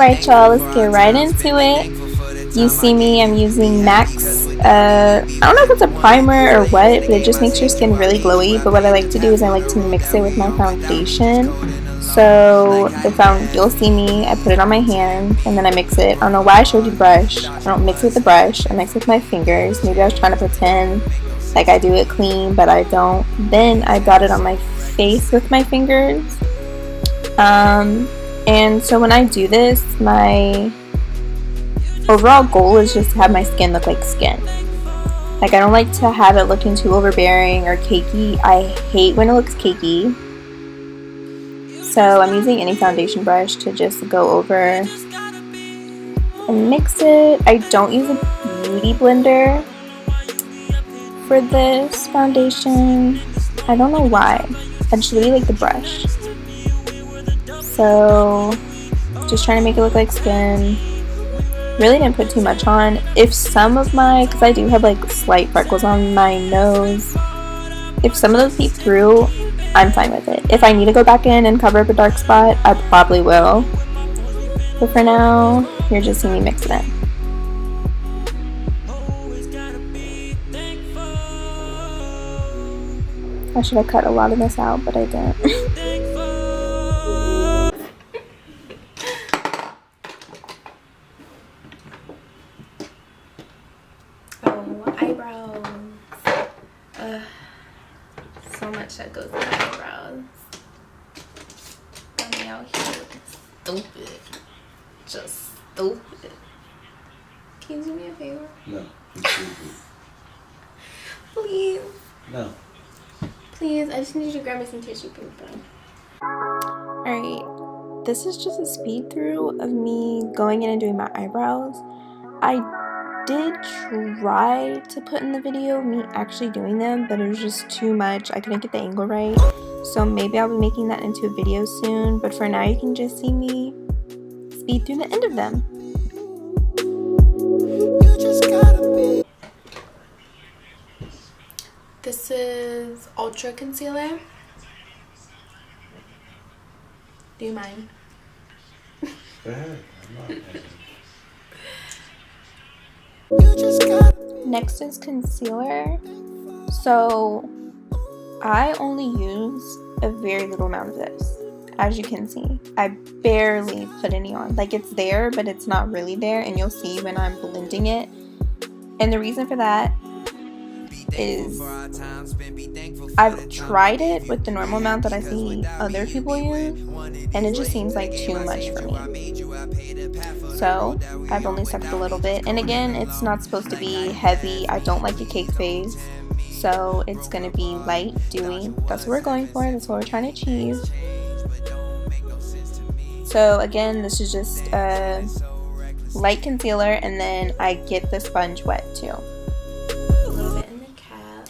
Alright y'all, let's get right into it. You see me, I'm using Max, I don't know if it's a primer or what, but it just makes your skin really glowy. But what I like to do is I like to mix it with my foundation. So you'll see me, I put it on my hand and then I mix it. I don't know why I showed you the brush. I don't mix with the brush, I mix with my fingers. Maybe I was trying to pretend like I do it clean, but I don't. Then I got it on my face with my fingers. And so when I do this, my overall goal is just to have my skin look like skin. Like, I don't like to have it looking too overbearing or cakey. I hate when it looks cakey. So I'm using any foundation brush to just go over and mix it. I don't use a beauty blender for this foundation. I don't know why. I just really like the brush. So just trying to make it look like skin. Really didn't put too much on. If some of my, because I do have like slight freckles on my nose, if some of those peep through, I'm fine with it. If I need to go back in and cover up a dark spot, I probably will. But for now, you're just seeing me mix it in. I should have cut a lot of this out, but I didn't. Eyebrows. So much that goes in eyebrows. Got me out here looking stupid. Just stupid. Can you do me a favor? No. Stupid. Please. No. Please, I just need you to grab me some tissue paper. Alright, this is just a speed through of me going in and doing my eyebrows. I did try to put in the video of me actually doing them, but it was just too much. I couldn't get the angle right, so maybe I'll be making that into a video soon. But for now, you can just see me speed through the end of them. This is Ultra Concealer. Do you mind? Go ahead. I'm not. Next is concealer. So I only use a very little amount of this. As you can see, I barely put any on. Like, it's there, but it's not really there, and you'll see when I'm blending it. And the reason for that is I've tried it with the normal amount that I see other people use, and it just seems like too much for me. So I've only sucked a little bit, and again, it's not supposed to be heavy. I don't like a cake face, so it's gonna be light, dewy. That's what we're going for. That's what we're trying to achieve. So again, this is just a light concealer, and then I get the sponge wet too. A little bit in the cap.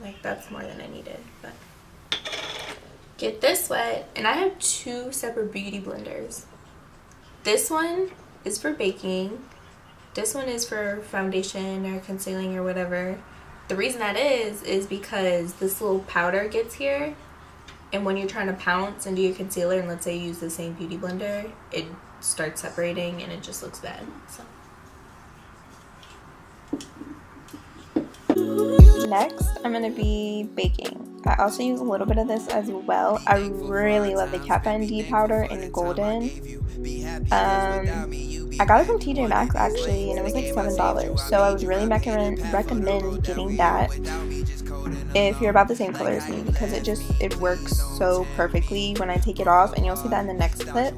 Like, that's more than I needed, but get this wet. And I have two separate beauty blenders. This one is for baking. This one is for foundation or concealing or whatever. The reason that is because this little powder gets here, and when you're trying to pounce and do your concealer, and let's say you use the same beauty blender, it starts separating and it just looks bad. So next, I'm going to be baking. I also use a little bit of this as well. I really love the Kat Von D powder in golden. I got it from TJ Maxx actually, and it was like $7. So I would really recommend getting that if you're about the same color as me, because it works so perfectly when I take it off, and you'll see that in the next clip.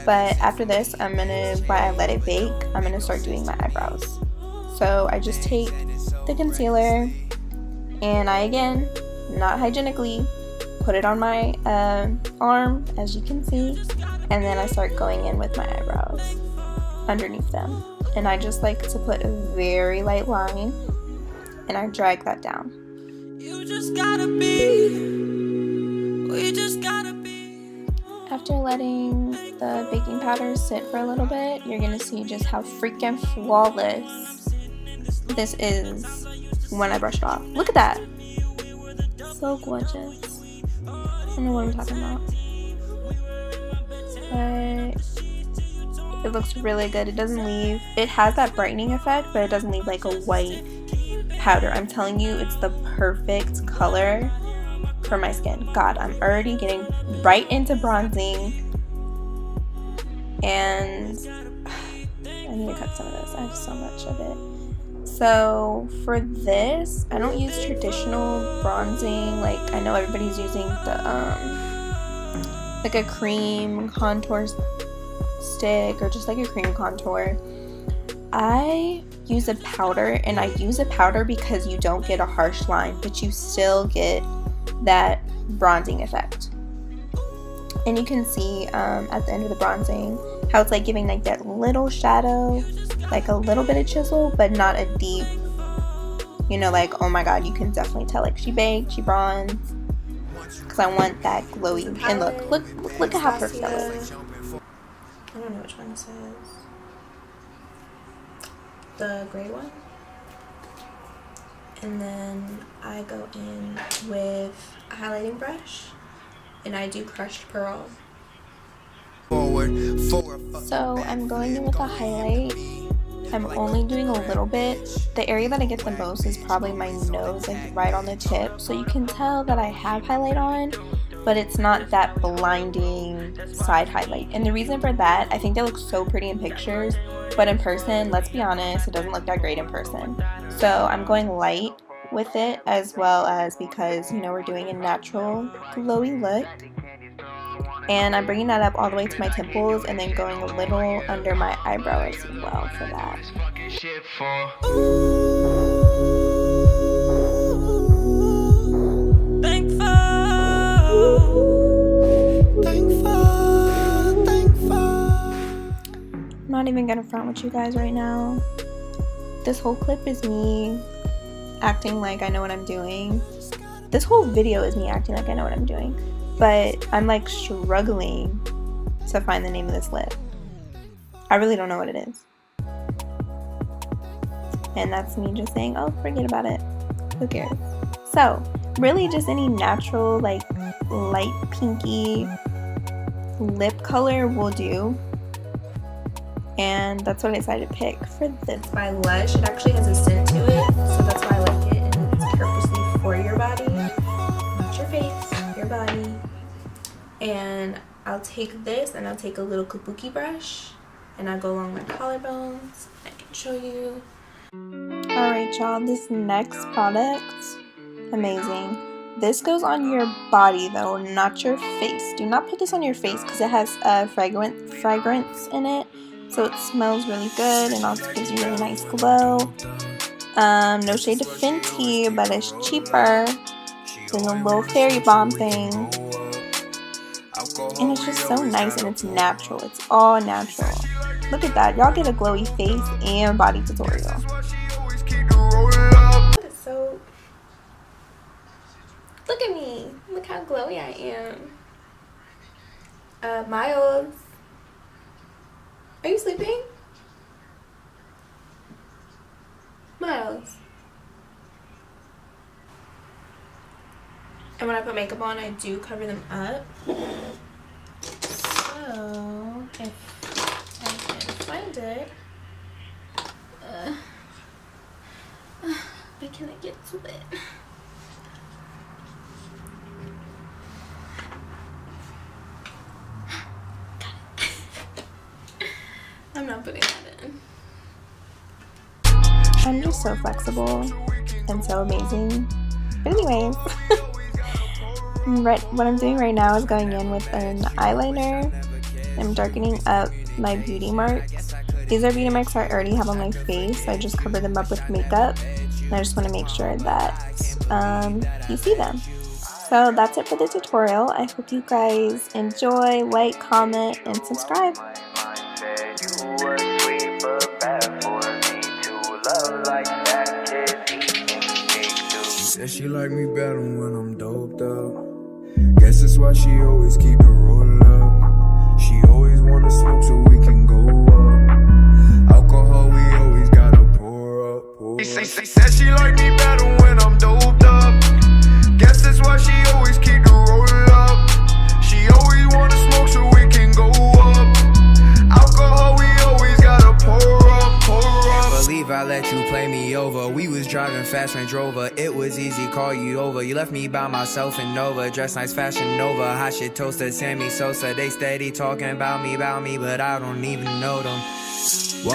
But after this, while I let it bake, I'm gonna start doing my eyebrows. So I just take the concealer, and I, again, not hygienically, put it on my arm, as you can see, and then I start going in with my eyebrows underneath them. And I just like to put a very light line, and I drag that down. You just gotta be, we just gotta be. After letting the baking powder sit for a little bit, you're gonna see just how freaking flawless this is when I brush it off. Look at that. So gorgeous. I don't know what I'm talking about. It looks really good. It doesn't leave, it has that brightening effect, but it doesn't leave like a white powder. I'm telling you, it's the perfect color for my skin. God, I'm already getting right into bronzing, and I need to cut some of this. I have so much of it. So for this, I don't use traditional bronzing. Like, I know everybody's using the like a cream contour stick or just like a cream contour. I use a powder, and I use a powder because you don't get a harsh line, but you still get that bronzing effect. And you can see at the end of the bronzing how it's like giving like that little shadow, like a little bit of chisel, but not a deep, you know, like, oh my god, you can definitely tell like she baked, she bronzed, because I want that glowy. And look at how perfect that looks. I don't know which one this is. The gray one. And then I go in with a highlighting brush, and I do crushed pearl. So I'm going in with a highlight. I'm only doing a little bit. The area that I get the most is probably my nose, like right on the tip. So you can tell that I have highlight on, but it's not that blinding side highlight. And the reason for that, I think they look so pretty in pictures, but in person, let's be honest, it doesn't look that great in person. So I'm going light with it, as well as because, you know, we're doing a natural glowy look. And I'm bringing that up all the way to my temples, and then going a little under my eyebrow as well for that. I'm not even gonna front with you guys right now. This whole clip is me acting like I know what I'm doing. This whole video is me acting like I know what I'm doing. But I'm like struggling to find the name of this lip. I really don't know what it is. And that's me just saying, oh, forget about it. Who cares? So, really just any natural, like, light pinky lip color will do. And that's what I decided to pick for this. By Lush, it actually has a scent to it, so that's why I like it. And it's purposely for your body, not your face, your body. And I'll take this, and I'll take a little kabuki brush, and I'll go along my collarbones. I can show you. Alright y'all, this next product, amazing. This goes on your body though, not your face. Do not put this on your face because it has fragrance in it. So it smells really good and also gives you a really nice glow. No shade to Fenty, but it's cheaper than the little fairy bomb thing. And it's just so nice, and it's natural. It's all natural. Look at that. Y'all get a glowy face and body tutorial. So, look at me. Look how glowy I am. Miles. Are you sleeping? Miles. And when I put makeup on, I do cover them up. So, if I can find it, but can I get to it? I'm not putting that in. I'm just so flexible and so amazing. But anyways, what I'm doing right now is going in with an eyeliner. I'm darkening up my beauty marks. These are beauty marks I already have on my face. I just cover them up with makeup. And I just want to make sure that you see them. So that's it for the tutorial. I hope you guys enjoy, like, comment, and subscribe. Said she like me better when I'm doped up. Guess that's why she always keep the roll up. She always wanna smoke so we can go up. Alcohol we always gotta pour up, pour up. Said she like me better when I'm doped up. Guess that's why she always keep the roll up. She always wanna smoke so we can go up. over. We was driving fast, Range Rover. It was easy, call you over. You left me by myself in Nova. Dress nice, fashion Nova. Hot shit toaster, Sammy Sosa. They steady talking about me, but I don't even know them.